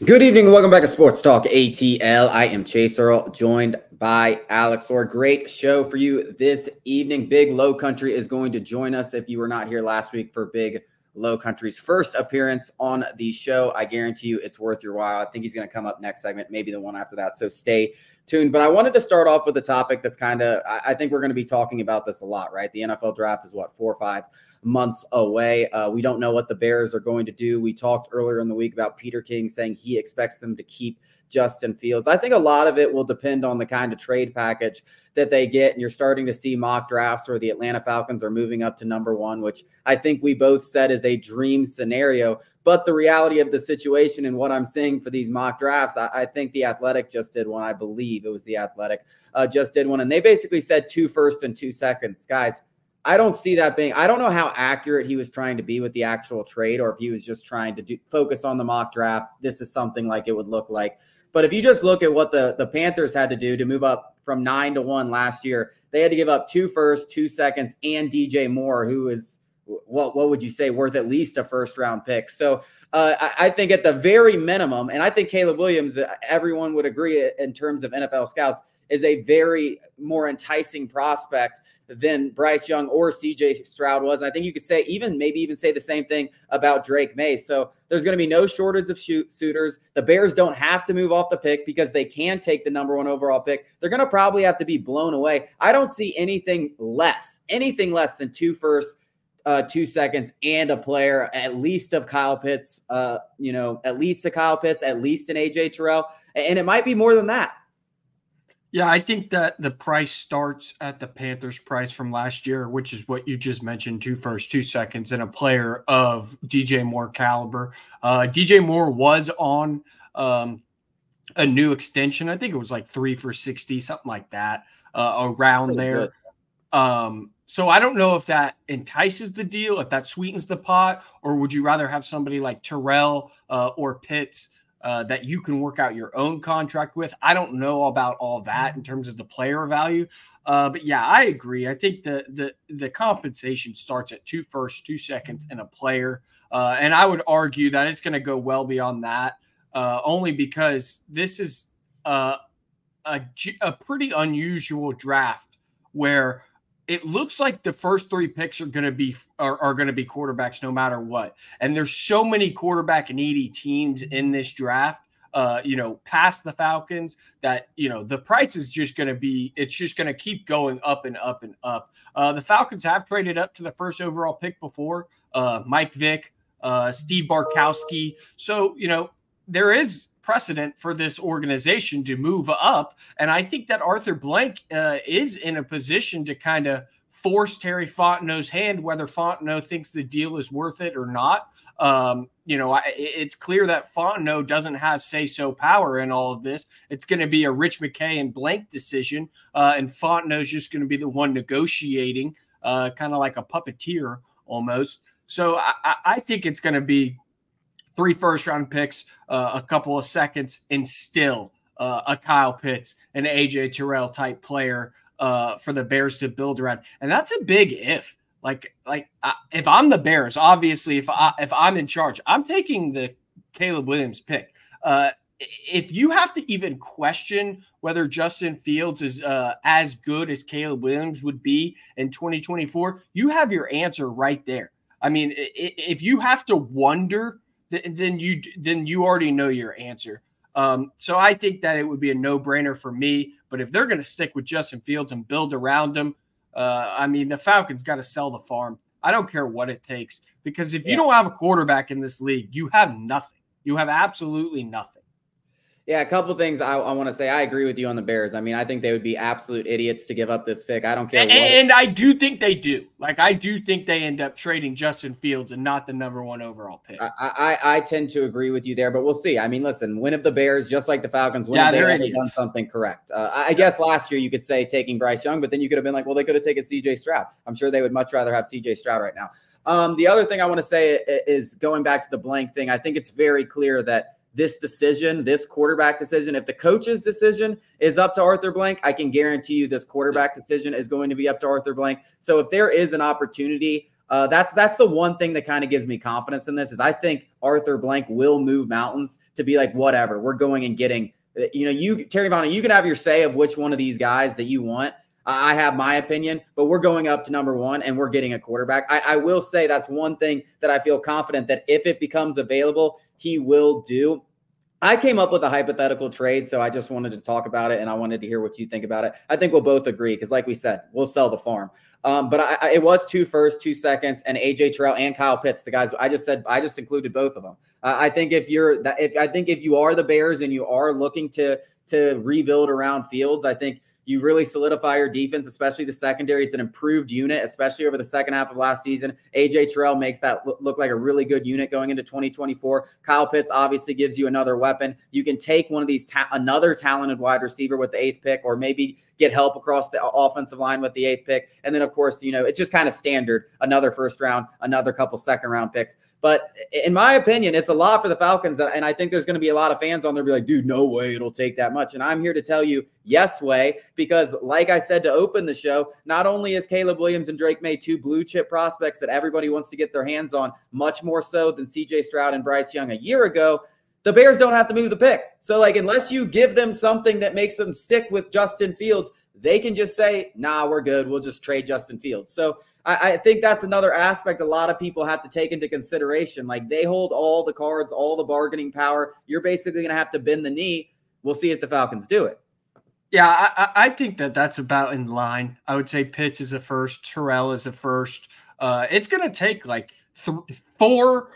Good evening and welcome back to Sports Talk ATL. I am Chase Earl, joined by Alex Orr. Great show for you this evening. Big Low Country is going to join us if you were not here last week for Big Low Country's first appearance on the show. I guarantee you it's worth your while. I think he's going to come up next segment, maybe the one after that. So stay tuned. But I wanted to start off with a topic that's I think we're going to be talking about this a lot, right? The NFL draft is 4 or 5 months away. We don't know what the Bears are going to do. We talked earlier in the week about Peter King saying he expects them to keep Justin Fields. I think a lot of it will depend on the kind of trade package that they get. And you're starting to see mock drafts where the Atlanta Falcons are moving up to number 1, which I think we both said is a dream scenario. But the reality of the situation and what I'm seeing for these mock drafts, I think The Athletic just did one. I believe it was The Athletic just did one. And they basically said 2 firsts and 2 seconds. Guys, I don't see that being – I don't know how accurate he was trying to be with the actual trade or if he was just trying to focus on the mock draft. This is something like it would look like. But if you just look at what the Panthers had to do to move up from 9 to 1 last year, they had to give up 2 firsts, 2 seconds, and DJ Moore, who is what would you say, worth at least a first-round pick. So I think at the very minimum, and I think Caleb Williams, everyone would agree in terms of NFL scouts, is a very more enticing prospect than Bryce Young or CJ Stroud was. And I think you could say maybe even say the same thing about Drake May. So there's going to be no shortage of suitors. The Bears don't have to move off the pick because they can take the number 1 overall pick. They're going to probably have to be blown away. I don't see anything less than 2 firsts, 2 seconds, and a player at least of Kyle Pitts, at least an AJ Terrell. And it might be more than that. Yeah, I think that the price starts at the Panthers price from last year, which is what you just mentioned, 2 firsts, 2 seconds, and a player of DJ Moore caliber. DJ Moore was on a new extension. I think it was like 3 for $60, something like that, around there. So I don't know if that entices the deal, if that sweetens the pot, or would you rather have somebody like Terrell or Pitts that you can work out your own contract with? I don't know about all that in terms of the player value. But yeah, I agree. I think the compensation starts at 2 firsts, 2 seconds, and a player. And I would argue that it's going to go well beyond that, only because this is a pretty unusual draft where it looks like the first 3 picks are going to be quarterbacks no matter what. And there's so many quarterback needy teams in this draft, past the Falcons, that, the price is just going to keep going up and up and up. The Falcons have traded up to the first overall pick before, Mike Vick, Steve Barkowski. So, there is precedent for this organization to move up. And I think that Arthur Blank is in a position to kind of force Terry Fontenot's hand, whether Fontenot thinks the deal is worth it or not. It's clear that Fontenot doesn't have say-so power in all of this. It's going to be a Rich McKay and Blank decision. And Fontenot's just going to be the one negotiating, kind of like a puppeteer almost. So I think it's going to be 3 first-round picks, a couple of seconds, and still a Kyle Pitts, an AJ Terrell type player for the Bears to build around. And that's a big if. If I'm the Bears, obviously, if I'm in charge, I'm taking the Caleb Williams pick. If you have to even question whether Justin Fields is as good as Caleb Williams would be in 2024, you have your answer right there. I mean, if you have to wonder, then you already know your answer. So I think that it would be a no-brainer for me. But if they're going to stick with Justin Fields and build around him, the Falcons got to sell the farm. I don't care what it takes, because if you don't have a quarterback in this league, you have nothing. You have absolutely nothing. Yeah, a couple of things I want to say. I agree with you on the Bears. I mean, I think they would be absolute idiots to give up this pick. I don't care. And I do think they do. I do think they end up trading Justin Fields and not the number 1 overall pick. I tend to agree with you there, but we'll see. I mean, listen, when have the Bears, just like the Falcons, when have they ever done something correct? I guess last year you could say taking Bryce Young, but then you could have been like, well, they could have taken CJ Stroud. I'm sure they would much rather have CJ Stroud right now. The other thing I want to say is going back to the Blank thing. I think it's very clear that this quarterback decision, if the coach's decision is up to Arthur Blank, I can guarantee you this quarterback decision is going to be up to Arthur Blank. So if there is an opportunity That's the one thing that kind of gives me confidence in this is I think Arthur Blank will move mountains to be like, whatever, we're going and getting, Terry Vaughn, you can have your say of which one of these guys that you want. I have my opinion, but we're going up to number one and we're getting a quarterback. I will say that's one thing that I feel confident that if it becomes available, he will do. I came up with a hypothetical trade, so I just wanted to talk about it, and I wanted to hear what you think about it. I think we'll both agree because, like we said, we'll sell the farm. But it was 2 firsts, 2 seconds, and AJ Terrell and Kyle Pitts, the guys I just included both of them. I think if you are the Bears and you are looking to rebuild around Fields, I think you really solidify your defense, especially the secondary. It's an improved unit, especially over the second half of last season. AJ Terrell makes that look like a really good unit going into 2024. Kyle Pitts obviously gives you another weapon. You can take one of these, another talented wide receiver with the 8th pick, or maybe get help across the offensive line with the 8th pick. And then, of course, it's just kind of standard, another first round, another couple second round picks. But in my opinion, it's a lot for the Falcons. And I think there's going to be a lot of fans on there be like, dude, no way it'll take that much. And I'm here to tell you, yes way, because like I said to open the show, not only is Caleb Williams and Drake May 2 blue chip prospects that everybody wants to get their hands on, much more so than CJ Stroud and Bryce Young a year ago, the Bears don't have to move the pick. So, unless you give them something that makes them stick with Justin Fields, they can just say, nah, we're good. We'll just trade Justin Fields. So I think that's another aspect a lot of people have to take into consideration. They hold all the cards, all the bargaining power. You're basically going to have to bend the knee. We'll see if the Falcons do it. Yeah, I think that's about in line. I would say Pitts is a first, Terrell is a first. It's going to take 4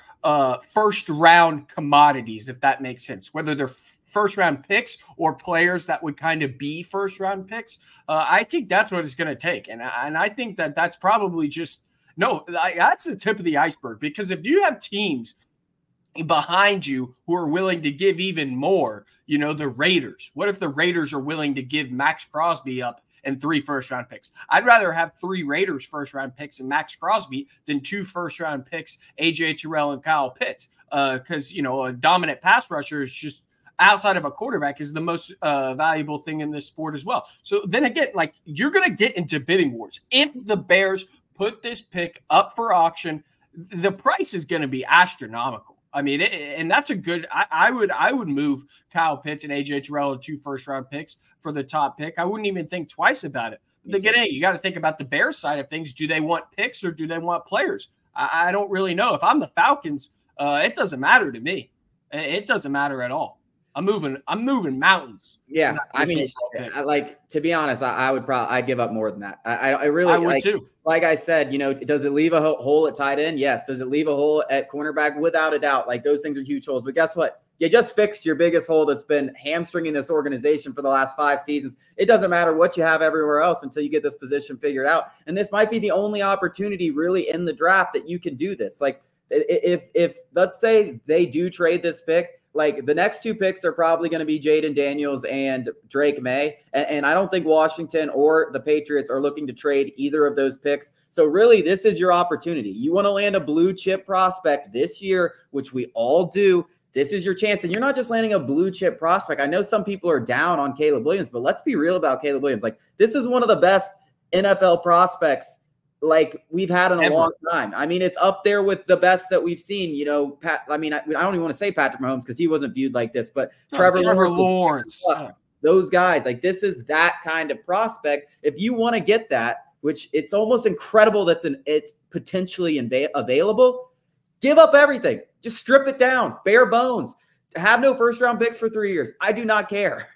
first-round commodities, if that makes sense, whether they're first-round picks or players that would kind of be first-round picks. I think that's what it's going to take, and I think that's probably that's the tip of the iceberg, because if you have teams behind you who are willing to give even more, the Raiders. What if the Raiders are willing to give Max Crosby up and 3 first-round picks? I'd rather have 3 Raiders first-round picks and Max Crosby than 2 first-round picks, AJ Terrell and Kyle Pitts, because, a dominant pass rusher is just, outside of a quarterback, is the most valuable thing in this sport as well. So then again, you're going to get into bidding wars. If the Bears put this pick up for auction, the price is going to be astronomical. I mean, and that's a good. I would move Kyle Pitts and AJ Terrell and 2 first-round picks for the top pick. I wouldn't even think twice about it. But again, you got to think about the Bears side of things. Do they want picks or do they want players? I don't really know. If I'm the Falcons, it doesn't matter to me. It doesn't matter at all. I'm moving mountains. Yeah, I mean, to be honest, I'd give up more than that. I would too. Like I said, does it leave a hole at tight end? Yes. Does it leave a hole at cornerback? Without a doubt. Those things are huge holes. But guess what? You just fixed your biggest hole that's been hamstringing this organization for the last 5 seasons. It doesn't matter what you have everywhere else until you get this position figured out. And this might be the only opportunity really in the draft that you can do this. If let's say they do trade this pick, the next 2 picks are probably going to be Jaden Daniels and Drake May. And I don't think Washington or the Patriots are looking to trade either of those picks. So really, this is your opportunity. You want to land a blue chip prospect this year, which we all do. This is your chance. And you're not just landing a blue chip prospect. I know some people are down on Caleb Williams, but let's be real about Caleb Williams. This is one of the best NFL prospects we've had in a long time. I mean, it's up there with the best that we've seen. I don't even want to say Patrick Mahomes because he wasn't viewed like this, but Trevor Lawrence. Those guys, this is that kind of prospect. If you want to get that, which it's almost incredible it's potentially available, give up everything. Just strip it down, bare bones. Have no first-round picks for 3 years. I do not care.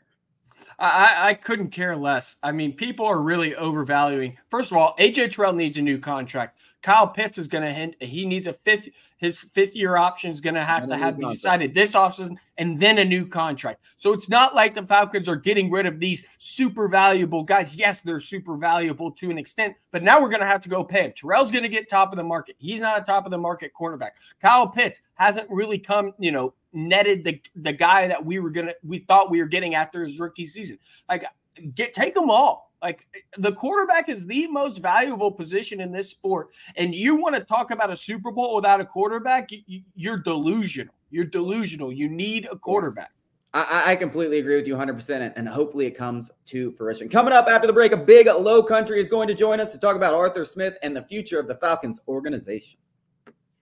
I couldn't care less. I mean, people are really overvaluing. First of all, AJ Terrell needs a new contract. Kyle Pitts is going to hint he needs his 5th-year option is going to have to be decided this offseason and then a new contract. So it's not like the Falcons are getting rid of these super valuable guys. Yes, they're super valuable to an extent, but now we're going to have to go pay him. Terrell's going to get top of the market. He's not a top of the market cornerback. Kyle Pitts hasn't really come, netted the guy that we thought we were getting after his rookie season. Take them all. The quarterback is the most valuable position in this sport. And you want to talk about a Super Bowl without a quarterback? You're delusional. You're delusional. You need a quarterback. I completely agree with you 100%, and hopefully it comes to fruition. Coming up after the break, a big low country is going to join us to talk about Arthur Smith and the future of the Falcons organization.